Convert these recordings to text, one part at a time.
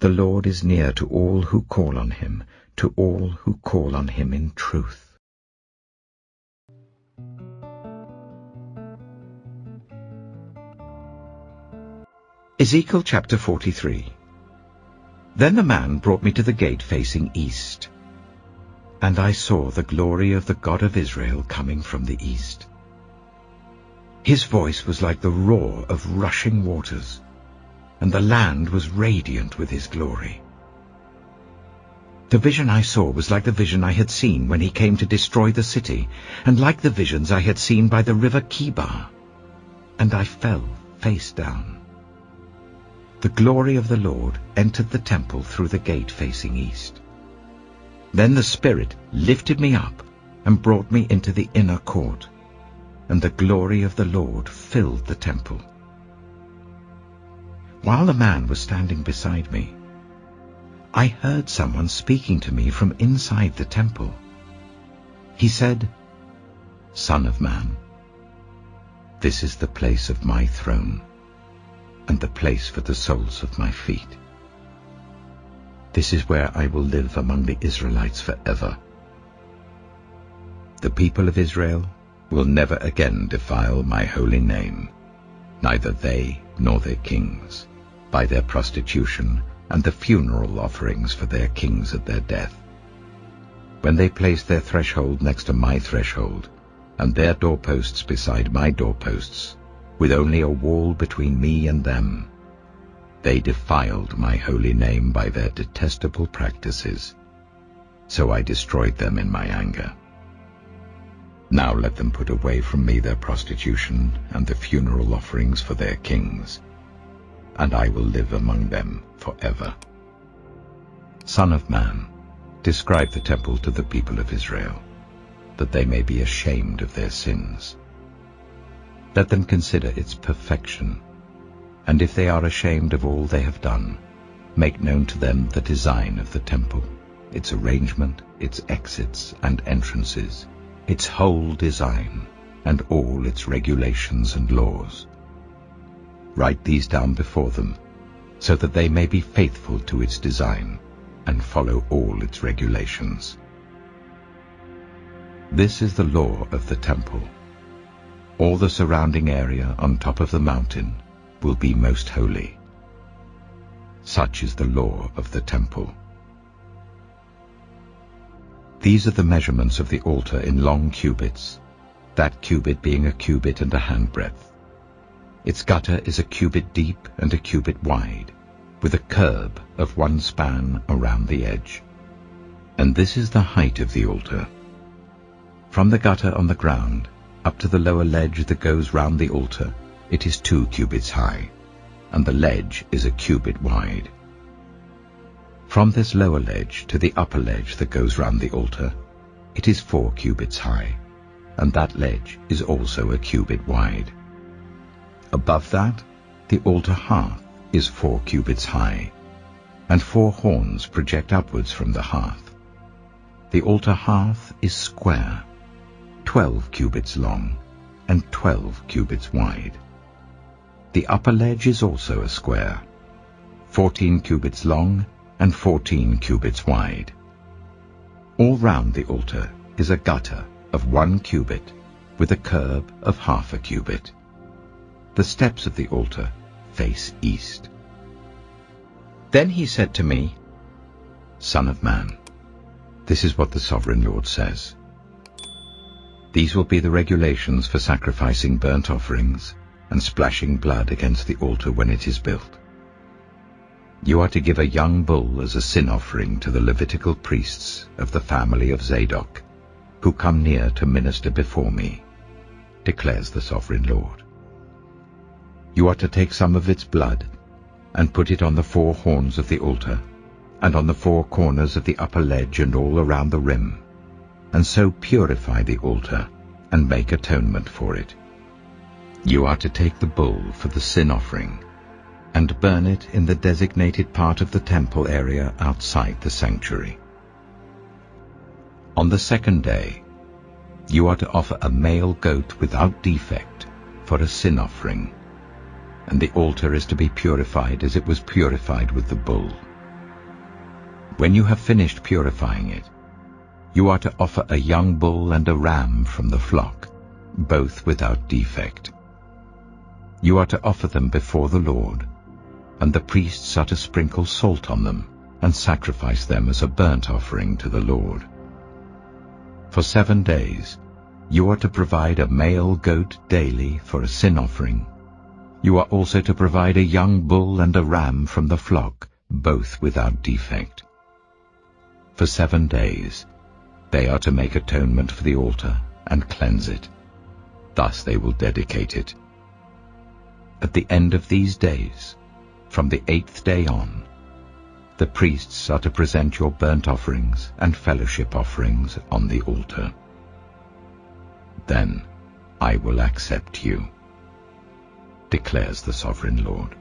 The Lord is near to all who call on him, to all who call on him in truth. Ezekiel chapter 43. Then the man brought me to the gate facing east, and I saw the glory of the God of Israel coming from the east. His voice was like the roar of rushing waters, and the land was radiant with his glory. The vision I saw was like the vision I had seen when he came to destroy the city, and like the visions I had seen by the river Kibar, and I fell face down. The glory of the Lord entered the temple through the gate facing east. Then the Spirit lifted me up and brought me into the inner court, and the glory of the Lord filled the temple. While the man was standing beside me, I heard someone speaking to me from inside the temple. He said, "Son of man, this is the place of my throne, and the place for the soles of my feet. This is where I will live among the Israelites forever. The people of Israel will never again defile my holy name, neither they nor their kings, by their prostitution and the funeral offerings for their kings at their death. When they place their threshold next to my threshold, and their doorposts beside my doorposts, with only a wall between me and them, they defiled my holy name by their detestable practices, so I destroyed them in my anger. Now let them put away from me their prostitution and the funeral offerings for their kings, and I will live among them forever." Son of man, describe the temple to the people of Israel, that they may be ashamed of their sins. Let them consider its perfection, and if they are ashamed of all they have done, make known to them the design of the temple, its arrangement, its exits and entrances, its whole design, and all its regulations and laws. Write these down before them, so that they may be faithful to its design and follow all its regulations. This is the law of the temple. All the surrounding area on top of the mountain will be most holy. Such is the law of the temple. These are the measurements of the altar in long cubits, that cubit being a cubit and a handbreadth. Its gutter is a cubit deep and a cubit wide, with a curb of 1 span around the edge. And this is the height of the altar. From the gutter on the ground up to the lower ledge that goes round the altar, it is 2 cubits high, and the ledge is a cubit wide. From this lower ledge to the upper ledge that goes round the altar, it is 4 cubits high, and that ledge is also a cubit wide. Above that, the altar hearth is 4 cubits high, and 4 horns project upwards from the hearth. The altar hearth is square, 12 cubits long, and 12 cubits wide. The upper ledge is also a square, 14 cubits long and 14 cubits wide. All round the altar is a gutter of 1 cubit with a curb of half a cubit. The steps of the altar face east. Then he said to me, "Son of man, this is what the Sovereign Lord says. These will be the regulations for sacrificing burnt offerings and splashing blood against the altar when it is built. You are to give a young bull as a sin offering to the Levitical priests of the family of Zadok, who come near to minister before me, declares the Sovereign Lord. You are to take some of its blood and put it on the 4 horns of the altar, and on the 4 corners of the upper ledge and all around the rim, and so purify the altar and make atonement for it. You are to take the bull for the sin offering and burn it in the designated part of the temple area outside the sanctuary. On the 2nd day, you are to offer a male goat without defect for a sin offering, and the altar is to be purified as it was purified with the bull, When you have finished purifying it, you are to offer a young bull and a ram from the flock, both without defect. You are to offer them before the Lord, and the priests are to sprinkle salt on them and sacrifice them as a burnt offering to the Lord. For 7 days you are to provide a male goat daily for a sin offering. You are also to provide a young bull and a ram from the flock, both without defect. For 7 days they are to make atonement for the altar and cleanse it. Thus they will dedicate it. At the end of these days, from the 8th day on, the priests are to present your burnt offerings and fellowship offerings on the altar. Then I will accept you, declares the Sovereign Lord.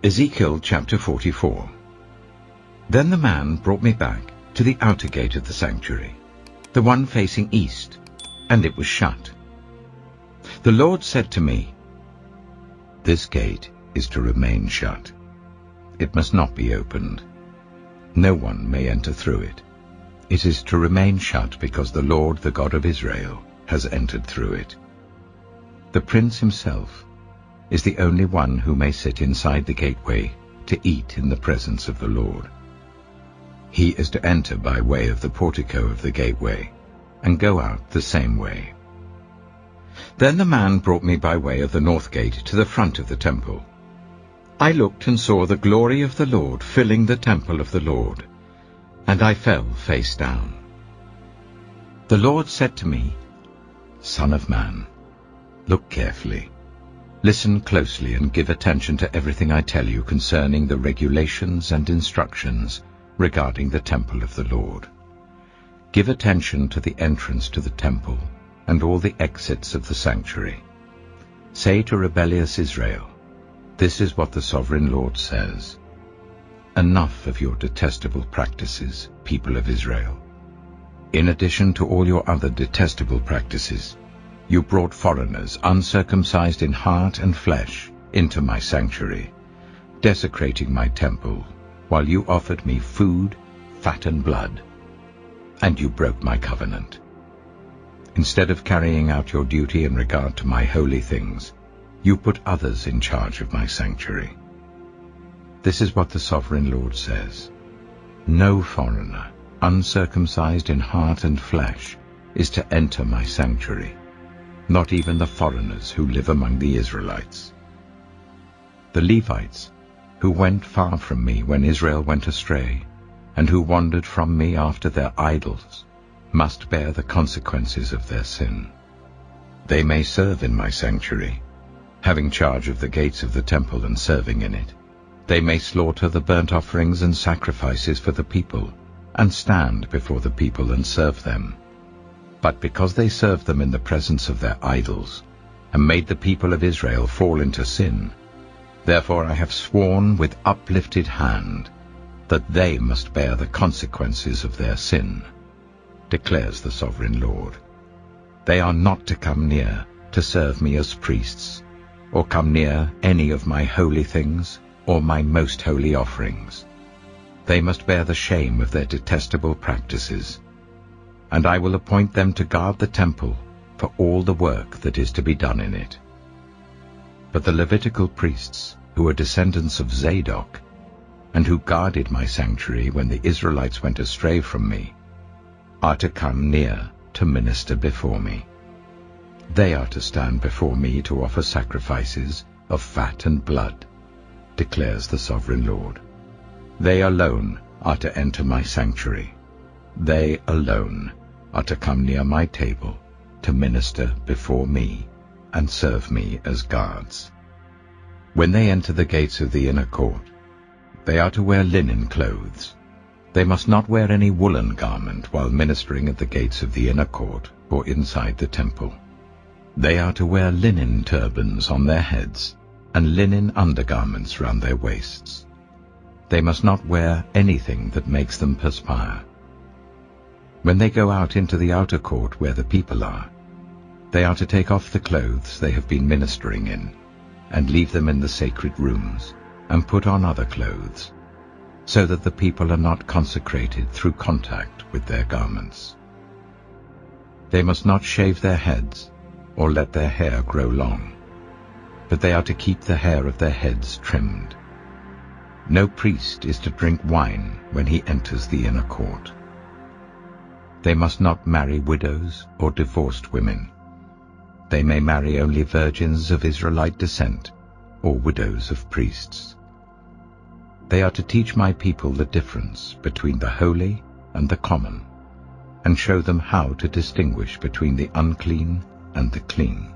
Ezekiel chapter 44. Then the man brought me back to the outer gate of the sanctuary, the one facing east, and it was shut. The Lord said to me, "This gate is to remain shut. It must not be opened. No one may enter through it. It is to remain shut because the Lord, the God of Israel, has entered through it. The prince himself is the only one who may sit inside the gateway to eat in the presence of the Lord. He is to enter by way of the portico of the gateway and go out the same way." Then the man brought me by way of the north gate to the front of the temple. I looked and saw the glory of the Lord filling the temple of the Lord, and I fell face down. The Lord said to me, "Son of man, look carefully. Listen closely and give attention to everything I tell you concerning the regulations and instructions regarding the temple of the Lord. Give attention to the entrance to the temple and all the exits of the sanctuary. Say to rebellious Israel, 'This is what the Sovereign Lord says. Enough of your detestable practices, people of Israel. In addition to all your other detestable practices, you brought foreigners, uncircumcised in heart and flesh, into my sanctuary, desecrating my temple, while you offered me food, fat and blood, and you broke my covenant. Instead of carrying out your duty in regard to my holy things, you put others in charge of my sanctuary. This is what the Sovereign Lord says. No foreigner, uncircumcised in heart and flesh, is to enter my sanctuary, not even the foreigners who live among the Israelites. The Levites, who went far from me when Israel went astray, and who wandered from me after their idols, must bear the consequences of their sin. They may serve in my sanctuary, having charge of the gates of the temple and serving in it. They may slaughter the burnt offerings and sacrifices for the people, and stand before the people and serve them. But because they served them in the presence of their idols, and made the people of Israel fall into sin, therefore I have sworn with uplifted hand that they must bear the consequences of their sin, declares the Sovereign Lord. They are not to come near to serve me as priests, or come near any of my holy things or my most holy offerings. They must bear the shame of their detestable practices, and I will appoint them to guard the temple for all the work that is to be done in it. But the Levitical priests, who are descendants of Zadok, and who guarded my sanctuary when the Israelites went astray from me, are to come near to minister before me. They are to stand before me to offer sacrifices of fat and blood, declares the Sovereign Lord. They alone are to enter my sanctuary. They alone are to come near my table to minister before me and serve me as guards. When they enter the gates of the inner court, they are to wear linen clothes. They must not wear any woolen garment while ministering at the gates of the inner court or inside the temple. They are to wear linen turbans on their heads and linen undergarments round their waists. They must not wear anything that makes them perspire. When they go out into the outer court where the people are, they are to take off the clothes they have been ministering in and leave them in the sacred rooms, and put on other clothes, so that the people are not consecrated through contact with their garments. They must not shave their heads or let their hair grow long, but they are to keep the hair of their heads trimmed. No priest is to drink wine when he enters the inner court. They must not marry widows or divorced women. They may marry only virgins of Israelite descent or widows of priests. They are to teach my people the difference between the holy and the common, and show them how to distinguish between the unclean and the clean.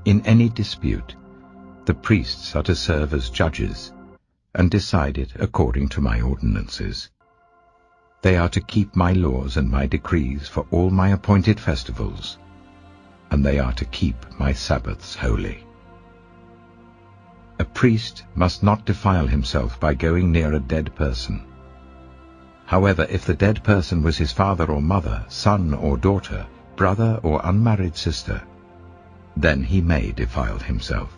In any dispute, the priests are to serve as judges and decide it according to my ordinances. They are to keep my laws and my decrees for all my appointed festivals, and they are to keep my Sabbaths holy. A priest must not defile himself by going near a dead person. However, if the dead person was his father or mother, son or daughter, brother or unmarried sister, then he may defile himself.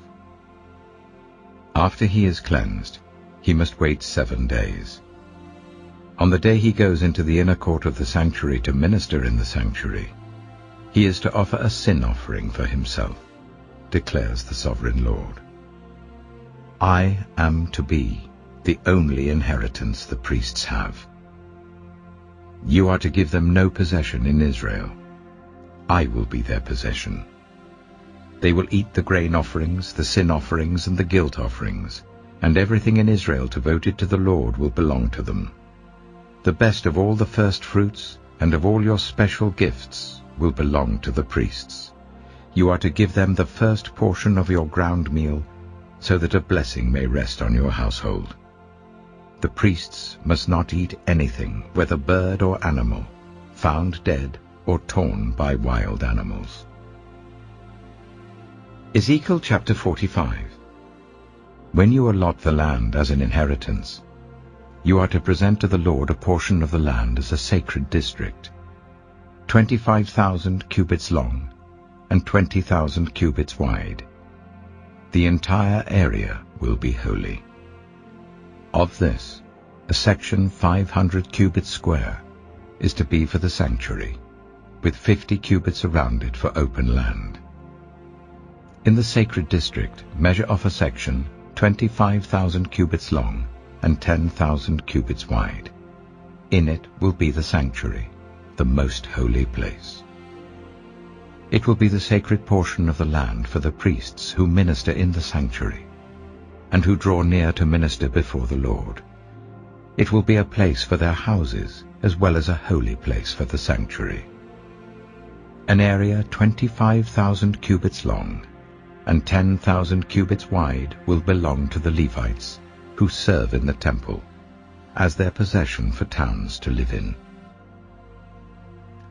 After he is cleansed, he must wait 7 days. On the day he goes into the inner court of the sanctuary to minister in the sanctuary, he is to offer a sin offering for himself, declares the Sovereign Lord. I am to be the only inheritance the priests have. You are to give them no possession in Israel. I will be their possession. They will eat the grain offerings, the sin offerings, and the guilt offerings, and everything in Israel devoted to the Lord will belong to them. The best of all the first fruits and of all your special gifts will belong to the priests. You are to give them the first portion of your ground meal, so that a blessing may rest on your household. The priests must not eat anything, whether bird or animal, found dead or torn by wild animals. Ezekiel chapter 45. When you allot the land as an inheritance, you are to present to the Lord a portion of the land as a sacred district, 25,000 cubits long and 20,000 cubits wide. The entire area will be holy. Of this, a section 500 cubits square is to be for the sanctuary, with 50 cubits around it for open land. In the sacred district, measure off a section 25,000 cubits long and 10,000 cubits wide. In it will be the sanctuary, the most holy place. It will be the sacred portion of the land for the priests who minister in the sanctuary, and who draw near to minister before the Lord. It will be a place for their houses, as well as a holy place for the sanctuary. An area 25,000 cubits long and 10,000 cubits wide will belong to the Levites, who serve in the temple, as their possession for towns to live in.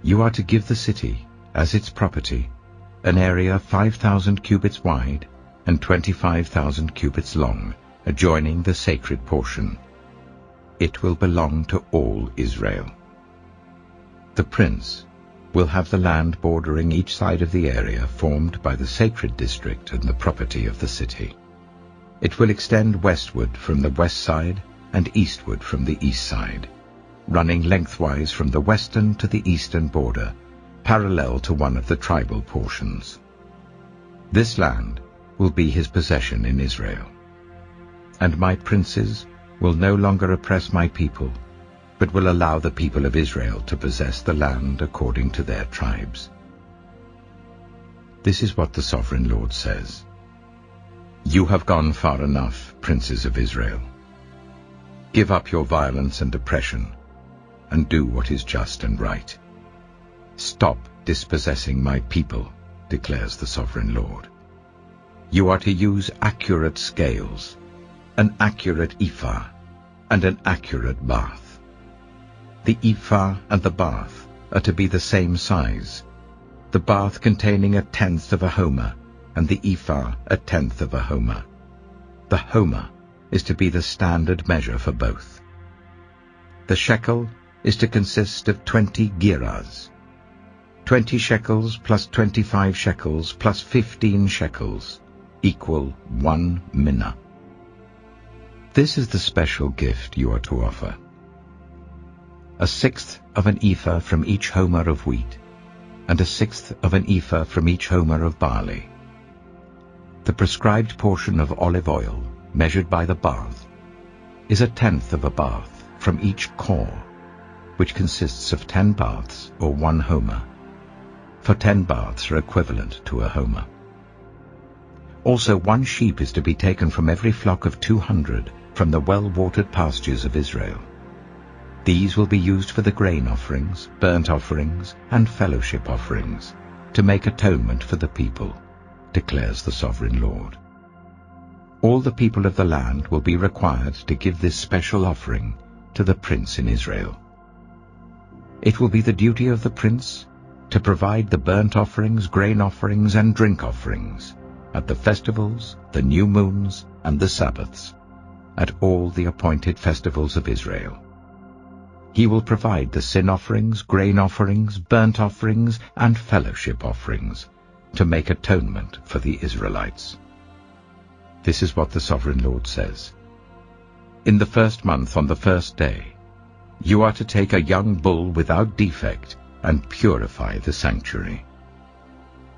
You are to give the city, as its property, an area 5,000 cubits wide and 25,000 cubits long, adjoining the sacred portion. It will belong to all Israel. The prince will have the land bordering each side of the area formed by the sacred district and the property of the city. It will extend westward from the west side and eastward from the east side, running lengthwise from the western to the eastern border, parallel to one of the tribal portions. This land will be his possession in Israel. And my princes will no longer oppress my people, but will allow the people of Israel to possess the land according to their tribes. This is what the Sovereign Lord says. You have gone far enough, princes of Israel. Give up your violence and oppression, and do what is just and right. Stop dispossessing my people, declares the Sovereign Lord. You are to use accurate scales, an accurate ephah, and an accurate bath. The ephah and the bath are to be the same size, the bath containing 1/10 of a homer, and the ephah 1/10 of a homer. The homer is to be the standard measure for both. The shekel is to consist of 20 gerahs. 20 shekels plus 25 shekels plus 15 shekels equal 1 minnah. This is the special gift you are to offer: 1/6 of an ephah from each homer of wheat, and 1/6 of an ephah from each homer of barley. The prescribed portion of olive oil, measured by the bath, is 1/10 of a bath from each core, which consists of 10 baths or 1 homer, for 10 baths are equivalent to a homer. Also 1 sheep is to be taken from every flock of 200 from the well-watered pastures of Israel. These will be used for the grain offerings, burnt offerings, and fellowship offerings, to make atonement for the people, declares the Sovereign Lord. All the people of the land will be required to give this special offering to the prince in Israel. It will be the duty of the prince to provide the burnt offerings, grain offerings, and drink offerings at the festivals, the new moons, and the Sabbaths, at all the appointed festivals of Israel. He will provide the sin offerings, grain offerings, burnt offerings, and fellowship offerings to make atonement for the Israelites. This is what the Sovereign Lord says. In the 1st month, on the 1st day, you are to take a young bull without defect and purify the sanctuary.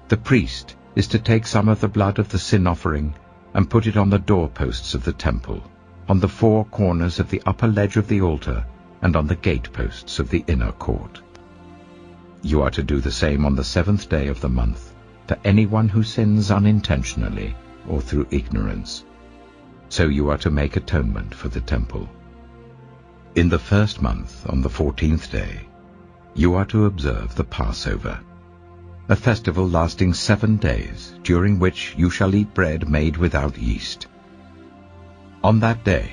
The priest is to take some of the blood of the sin offering and put it on the doorposts of the temple, on the 4 corners of the upper ledge of the altar, and on the gateposts of the inner court. You are to do the same on the 7th day of the month for anyone who sins unintentionally or through ignorance. So you are to make atonement for the temple. In the 1st month, on the 14th day, you are to observe the Passover, a festival lasting 7 days, during which you shall eat bread made without yeast. On that day,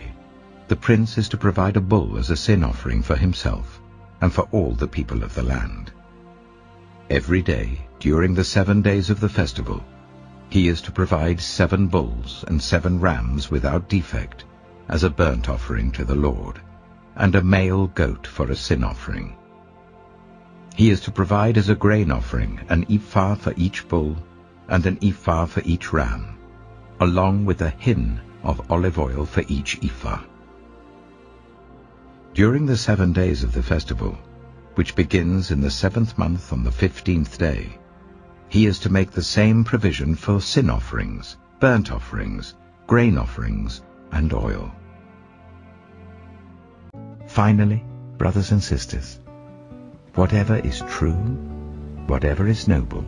the prince is to provide a bull as a sin offering for himself and for all the people of the land. Every day, during the 7 days of the festival, he is to provide 7 bulls and 7 rams without defect as a burnt offering to the Lord, and a male goat for a sin offering. He is to provide as a grain offering an ephah for each bull and an ephah for each ram, along with a hin of olive oil for each ephah. During the 7 days of the festival, which begins in the 7th month on the 15th day, he is to make the same provision for sin offerings, burnt offerings, grain offerings, and oil. Finally, brothers and sisters, whatever is true, whatever is noble,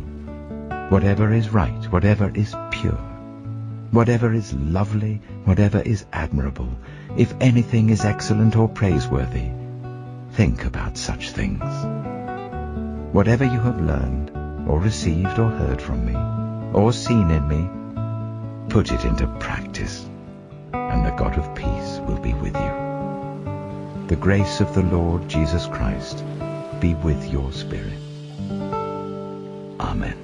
whatever is right, whatever is pure, whatever is lovely, whatever is admirable, if anything is excellent or praiseworthy, think about such things. Whatever you have learned, or received or heard from me, or seen in me, put it into practice, and the God of peace will be with you. The grace of the Lord Jesus Christ be with your spirit. Amen.